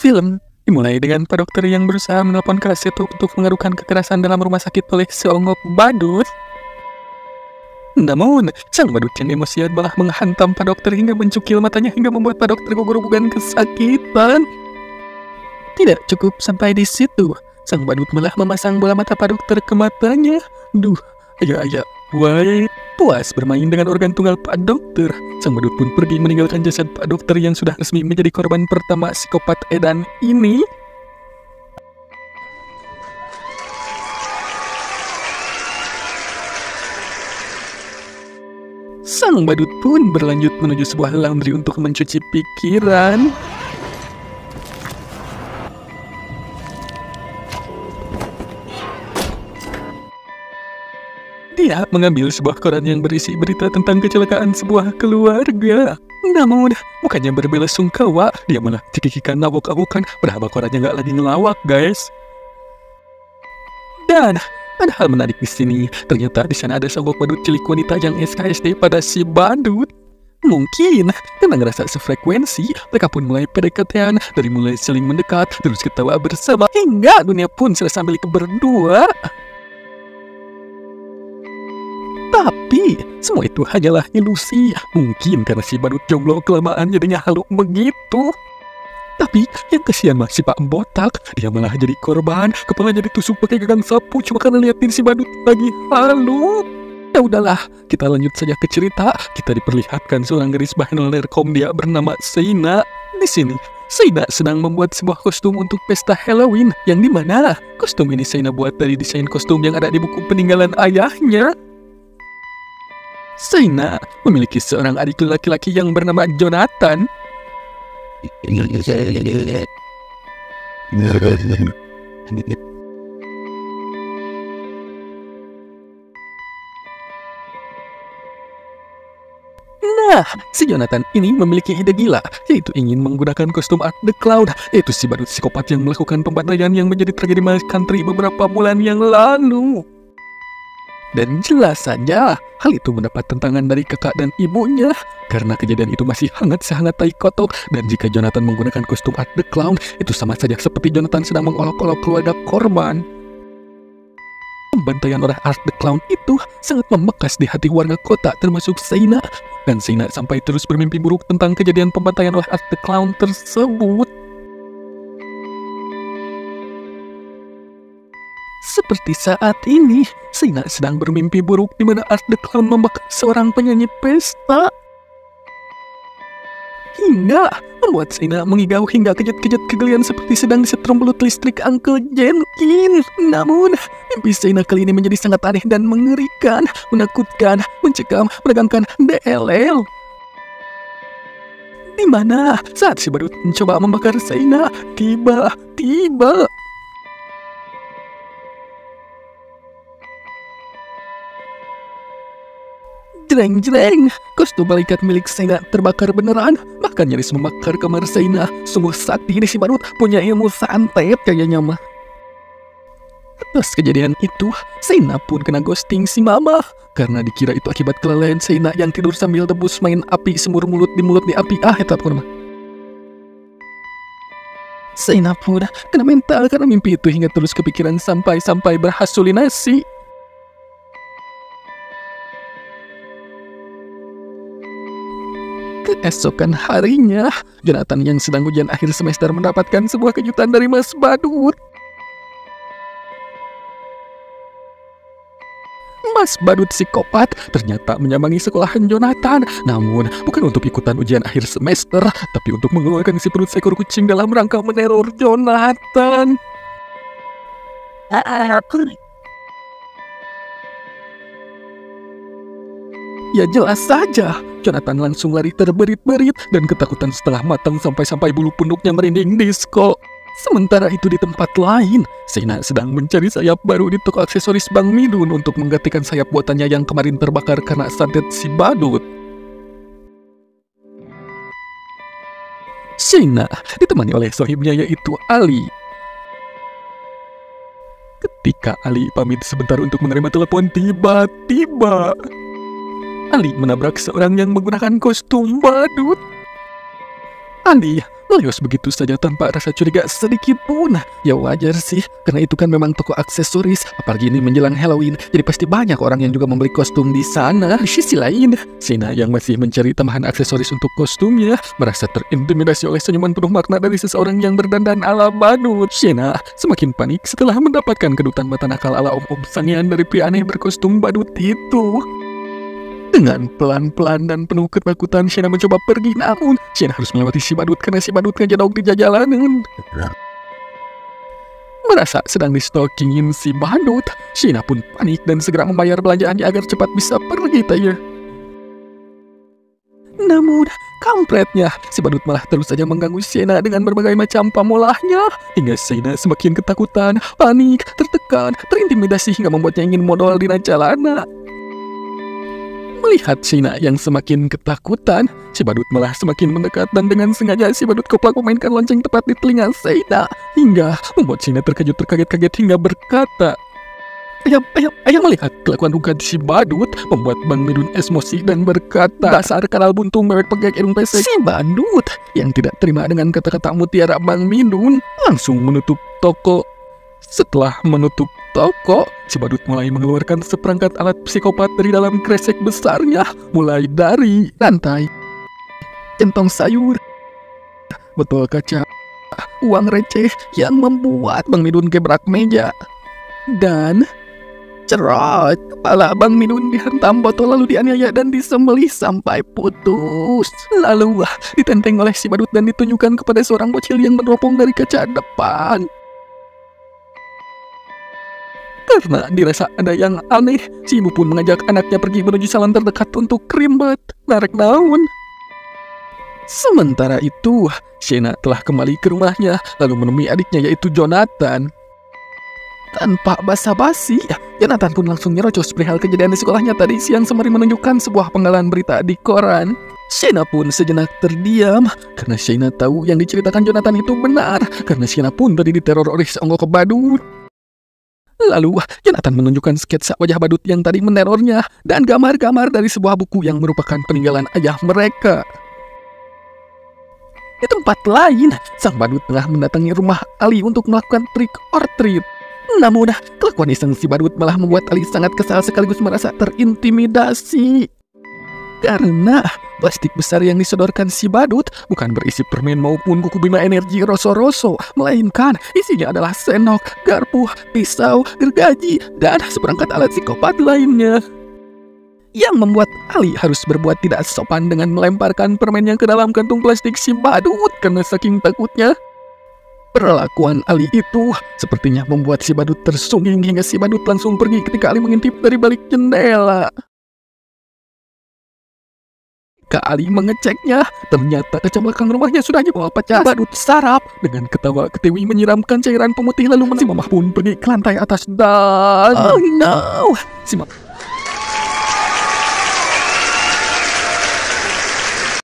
Film dimulai dengan Pak Dokter yang berusaha menelpon kasir untuk mengadukan kekerasan dalam rumah sakit oleh seonggok badut. Namun, sang badut yang emosian malah menghantam Pak Dokter hingga mencukil matanya hingga membuat Pak Dokter gugur-guguran kesakitan. Tidak cukup sampai di situ, sang badut malah memasang bola mata Pak Dokter ke matanya. Duh, ayah, why? Puas bermain dengan organ tunggal Pak Dokter, sang badut pun pergi meninggalkan jasad Pak Dokter yang sudah resmi menjadi korban pertama psikopat edan ini. Sang badut pun berlanjut menuju sebuah laundry untuk mencuci pikiran. Dia mengambil sebuah koran yang berisi berita tentang kecelakaan sebuah keluarga. Namun, bukannya berbelasungkawa, dia malah cekikikan awok-awokan, padahal korannya nggak lagi ngelawak, guys. Dan ada hal menarik di sini. Ternyata di sana ada sebuah badut cilik wanita yang SKSD pada si badut. Mungkin karena ngerasa sefrekuensi, mereka pun mulai PDKT-an, dari mulai saling mendekat, terus ketawa bersama, hingga dunia pun serasa milik berdua. Tapi, semua itu hanyalah ilusi. Mungkin karena si badut jomblo kelamaan jadinya halu begitu. Tapi, yang kesian mah si Pak Botak, dia malah jadi korban, kepalanya ditusuk pakai gagang sapu cuma karena liatin si badut lagi halu. Ya udahlah, kita lanjut saja ke cerita. Kita diperlihatkan seorang gadis bahan lerkom dia bernama Seina. Di sini, Seina sedang membuat sebuah kostum untuk pesta Halloween, yang dimana kostum ini Seina buat dari desain kostum yang ada di buku peninggalan ayahnya. Seina memiliki seorang adik laki-laki yang bernama Jonathan. Nah, si Jonathan ini memiliki ide gila, yaitu ingin menggunakan kostum Art the Clown, yaitu si badut psikopat yang melakukan pembantaian yang menjadi tragedi Miles Country beberapa bulan yang lalu. Dan jelas saja, hal itu mendapat tentangan dari kakak dan ibunya, karena kejadian itu masih hangat-sehangat tai kotok, dan jika Jonathan menggunakan kostum Art the Clown, itu sama saja seperti Jonathan sedang mengolok-olok keluarga korban. Pembantaian oleh Art the Clown itu sangat membekas di hati warga kota termasuk Seina, dan Seina sampai terus bermimpi buruk tentang kejadian pembantaian oleh Art the Clown tersebut. Seperti saat ini, Seina sedang bermimpi buruk di mana Art the Clown membakar seorang penyanyi pesta. Hingga membuat Seina mengigau hingga kejut-kejut kegelian seperti sedang disetrum belut listrik Uncle Jenkins. Namun, mimpi Seina kali ini menjadi sangat aneh dan mengerikan, menakutkan, mencekam, menegangkan DLL. Di mana saat si badut mencoba membakar Seina, tiba-tiba jreng, kostum malaikat milik Seina terbakar beneran, bahkan nyaris membakar kamar Seina. Sungguh sakti ini si badut, punya ilmu santet kayaknya mah. Atas kejadian itu, Seina pun kena ghosting si mama, karena dikira itu akibat kelalaian Seina yang tidur sambil debus main api semur mulut di api eta pun mah. Seina pun kena mental karena mimpi itu hingga terus kepikiran sampai berhalusinasi. Keesokan harinya, Jonathan yang sedang ujian akhir semester mendapatkan sebuah kejutan dari Mas Badut. Mas Badut psikopat ternyata menyambangi sekolahan Jonathan, namun bukan untuk ikutan ujian akhir semester, tapi untuk mengeluarkan si perut seekor kucing dalam rangka meneror Jonathan. Ya jelas saja, Jonathan langsung lari terberit-berit dan ketakutan setengah matang sampai bulu punduknya merinding disco. Sementara itu di tempat lain, Seina sedang mencari sayap baru di toko aksesoris Bang Midun untuk menggantikan sayap buatannya yang kemarin terbakar karena santet si badut. Seina ditemani oleh sohibnya yaitu Ali. Ketika Ali pamit sebentar untuk menerima telepon, tiba-tiba Ali menabrak seorang yang menggunakan kostum badut. Ali Melius begitu saja tanpa rasa curiga sedikit pun. Ya wajar sih, karena itu kan memang toko aksesoris. Apalagi ini menjelang Halloween, jadi pasti banyak orang yang juga membeli kostum di sana. Di sisi lain, Shayna yang masih mencari tambahan aksesoris untuk kostumnya merasa terintimidasi oleh senyuman penuh makna dari seseorang yang berdandan ala badut. Shayna semakin panik setelah mendapatkan kedutan mata nakal ala om-om sangian dari pria aneh berkostum badut itu. Dengan pelan-pelan dan penuh ketakutan, Shayna mencoba pergi, namun Shayna harus melewati si badut karena si badut ngejadok di jalanan. Merasa sedang di-stalkingin si badut, Shayna pun panik dan segera membayar belanjaannya agar cepat bisa pergi tanya. Namun, kampretnya, si badut malah terus saja mengganggu Shayna dengan berbagai macam pamolahnya, hingga Shayna semakin ketakutan, panik, tertekan, terintimidasi hingga membuatnya ingin modal di jalanan. Melihat Shayna yang semakin ketakutan, si badut malah semakin mendekat dan dengan sengaja si badut koplak memainkan lonceng tepat di telinga Shayna hingga membuat Shayna terkaget-kaget hingga berkata, Ayah melihat kelakuan rugat si badut membuat Bang Midun emosi dan berkata, dasar kanal buntung mewek pegek irung pesek. Si badut yang tidak terima dengan kata-kata mutiara Bang Midun langsung menutup toko. Setelah menutup toko, si badut mulai mengeluarkan seperangkat alat psikopat dari dalam kresek besarnya, mulai dari lantai, centong sayur, botol kaca, uang receh yang membuat Bang Midun gebrak meja, dan cerot, kepala Bang Midun dihentam botol lalu dianiaya dan disembelih sampai putus. Lalu ditenteng oleh si badut dan ditunjukkan kepada seorang bocil yang meneropong dari kaca depan. Karena dirasa ada yang aneh, si ibu pun mengajak anaknya pergi menuju salon terdekat untuk krimbet, narik daun. Sementara itu, Shayna telah kembali ke rumahnya, lalu menemui adiknya yaitu Jonathan. Tanpa basa-basi, Jonathan pun langsung nyerocos perihal kejadian di sekolahnya tadi siang sembari menunjukkan sebuah penggalan berita di koran. Shayna pun sejenak terdiam, karena Shayna tahu yang diceritakan Jonathan itu benar, karena Shayna pun tadi diteror oleh seonggok badut. Lalu, Jonathan menunjukkan sketsa wajah badut yang tadi menerornya dan gambar-gambar dari sebuah buku yang merupakan peninggalan ayah mereka. Di tempat lain, sang badut tengah mendatangi rumah Ali untuk melakukan trick or treat. Namun, kelakuan iseng si badut malah membuat Ali sangat kesal sekaligus merasa terintimidasi. Karena plastik besar yang disodorkan si badut bukan berisi permen maupun kuku bima energi roso-roso, melainkan isinya adalah sendok, garpu, pisau, gergaji, dan seperangkat alat psikopat lainnya. Yang membuat Ali harus berbuat tidak sopan dengan melemparkan permennya ke dalam kantung plastik si badut karena saking takutnya. Perlakuan Ali itu sepertinya membuat si badut tersungging hingga si badut langsung pergi ketika Ali mengintip dari balik jendela. Ketika Ali mengeceknya, ternyata kaca belakang rumahnya sudah jebol pecah. Badut sarap dengan ketawa ketiwi menyiramkan cairan pemutih lalu si mamah pun pergi ke lantai atas dan oh no, si mamah